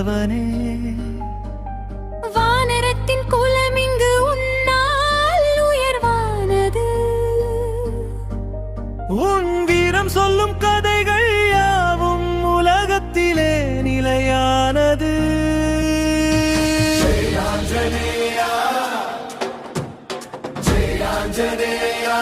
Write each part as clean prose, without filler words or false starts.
வந்தவனே. வானரத்தின் குலம் இங்கு உன்னால் உயர்வானது. உன் வீரம் சொல்லும் கதைகள் யாவும் உலகத்திலே நிலையானது. ஜெயாஞ்சனேயா, ஜெயாஞ்சனேயா.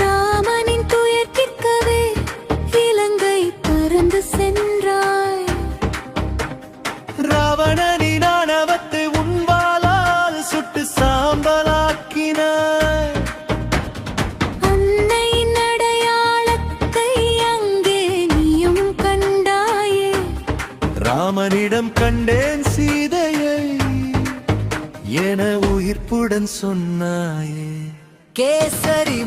ராமனின் துயர் தீர்க்கவே இலங்கை பறந்து சென்றாய். ராவணனின் ஆணவத்தை உன் வாளால் சுட்டு சாம்பலாக்கினாய். அன்னையின் அடையாளத்தை அங்கே நீயும் கண்டாயே. ராமனிடம் கண்டேன் சீதையை என உயிர்ப்புடன் சொன்னாயே. கேசரி